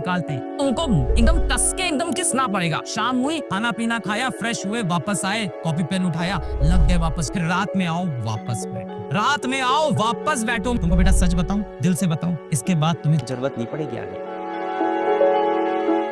निकालते हैं। तुमको एकदम कस के एकदम किसना पड़ेगा। शाम हुई, खाना पीना खाया, फ्रेश हुए, वापस आए, कॉपी पेन उठाया, लग गए वापस। फिर रात में आओ, वापस बैठो, रात में आओ, वापस बैठो। तुमको बेटा सच बताऊं, दिल से बताऊं, इसके बाद तुम्हें जरूरत नहीं पड़ेगी आगे।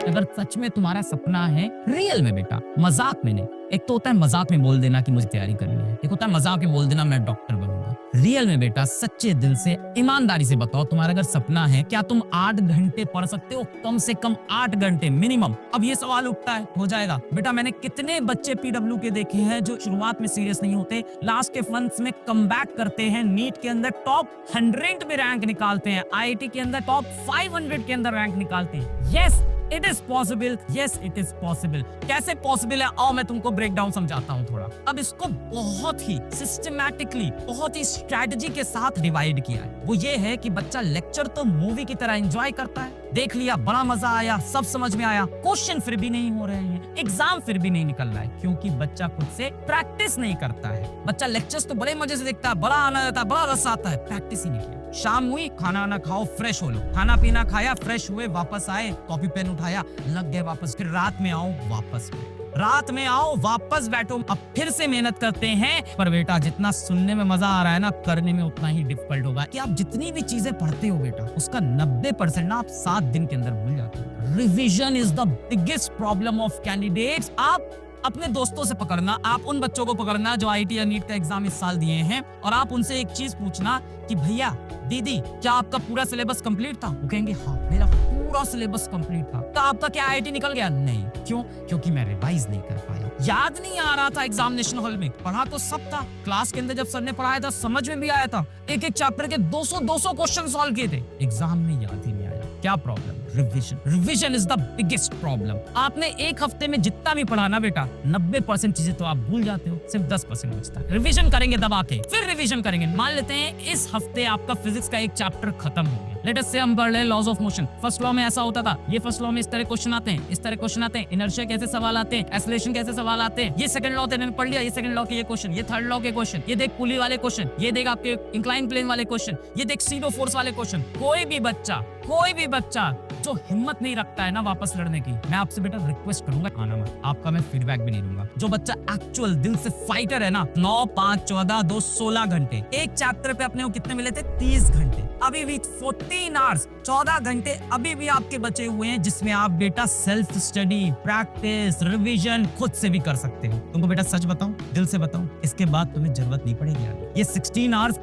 अगर सच में तुम्हारा सपना है, रियल में बेटा, मजाक में नहीं। एक तो होता है मजाक में बोल देना कि मुझे तैयारी करनी है, एक होता है मजाक में बोल देना मैं डॉक्टर बनूंगा। रियल में बेटा, सच्चे दिल से, ईमानदारी से बताओ, तुम्हारा अगर सपना है, क्या तुम 8 घंटे पढ़ सकते हो? कम से कम 8 घंटे मिनिमम। अब ये सवाल उठता है, हो जाएगा बेटा? मैंने कितने बच्चे पीडब्ल्यू के देखे हैं जो शुरुआत में सीरियस नहीं होते, लास्ट के फंड्स में कमबैक करते हैं, नीट के अंदर टॉप 100 में रैंक निकालते हैं, आईआईटी के अंदर टॉप 500 के अंदर रैंक निकालते हैं। Yes, it is possible, yes it is possible. कैसे पॉसिबल है, आओ मैं तुमको ब्रेक डाउन समझाता हूँ थोड़ा। अब इसको बहुत ही सिस्टमैटिकली, बहुत ही स्ट्रैटेजी के साथ डिवाइड किया है। वो ये है कि बच्चा लेक्चर तो मूवी की तरह एंजॉय करता है, देख लिया, बड़ा मजा आया, सब समझ में आया, क्वेश्चन फिर भी नहीं हो रहे हैं, एग्जाम फिर भी नहीं निकल रहा है, क्योंकि बच्चा खुद से प्रैक्टिस नहीं करता है। बच्चा लेक्चर्स तो बड़े मजे से देखता है, बड़ा आनंद आता है, बड़ा रस आता है, प्रैक्टिस ही नहीं किया। शाम हुई, खाना वाना खाओ, फ्रेश हो लो, खाना पीना खाया, फ्रेश हुए, वापस आए, कॉपी पेन उठाया, लग गए वापस। फिर रात में आओ, वापस बैठो, रात में आओ, वापस बैठो। अब फिर से मेहनत करते हैं, पर बेटा जितना सुनने में मजा आ रहा है ना, करने में उतना ही डिफिकल्ट होगा। कि आप जितनी भी चीजें पढ़ते हो बेटा, उसका 90% ना आप 7 दिन के अंदर भूल जाते हो। Revision is the biggest problem of candidates. आप अपने दोस्तों से पकड़ना, आप उन बच्चों को पकड़ना जो आईआईटी या नीट का एग्जाम इस साल दिए हैं, और आप उनसे एक चीज पूछना कि भैया, दीदी, क्या आपका पूरा सिलेबस कंप्लीट था? वो कहेंगे हाँ, मेरा पूरा सिलेबस कंप्लीट था। तो आपका क्या आईआईटी निकल गया? नहीं। क्यों? क्योंकि मैं रिवाइज नहीं कर पाया, याद नहीं आ रहा था एग्जामिनेशन हॉल में। पढ़ा तो सब था, क्लास के अंदर जब सर ने पढ़ाया था समझ में भी आया था, एक एक चैप्टर के 200 क्वेश्चन सॉल्व किए थे, एग्जाम में याद ही नहीं आया। क्या problem? Revision. Revision is the biggest problem. आपने एक हफ्ते में जितना भी पढ़ा ना बेटा, 90% चीजें तो आप भूल जाते हो, सिर्फ 10% बचता है। रिविजन करेंगे दबा के, फिर रिविजन करेंगे। मान लेते हैं इस हफ्ते आपका फिजिक्स का एक चैप्टर खत्म हो गया। लेट अस से हम पढ़ रहे laws of motion. First law में ऐसा होता था, ये फर्स्ट लॉ में इस तरह क्वेश्चन आते हैं, इस तरह क्वेश्चन आते हैं, इनर्शिया कैसे सवाल आते हैं, एक्सेलरेशन कैसे सवाल आते हैं, ये सेकंड लॉ तेरे ने पढ़ लिया, ये सेकंड लॉ के ये क्वेश्चन, ये थर्ड लॉ के क्वेश्चन, ये देख पुली वाले क्वेश्चन, ये देख आपके इंक्लाइन प्लेन वाले क्वेश्चन, ये देख सीडो फोर्स वाले क्वेश्चन। कोई भी बच्चा जो हिम्मत नहीं रखता है ना वापस लड़ने की, मैं आपसे बेटा रिक्वेस्ट करूंगा, आना मत। आपका मैं फीडबैक भी नहीं दूंगा। जो बच्चा एक्चुअल दिल से फाइटर है ना, 9, 5, 14, 2, 16 घंटे एक चैप्टर पे अपने को कितने मिले थे? 30 घंटे। अभी भी 14 आवर्स, 14 घंटे अभी भी आपके बचे हुए हैं, जिसमें आप बेटा सेल्फ स्टडी, प्रैक्टिस, रिवीजन खुद से भी कर सकते हो। तुमको बेटा सच बताऊं, दिल से बताऊं, इसके बाद तुम्हें जरूरत नहीं पड़ेगी आगे। ये 16 आवर्स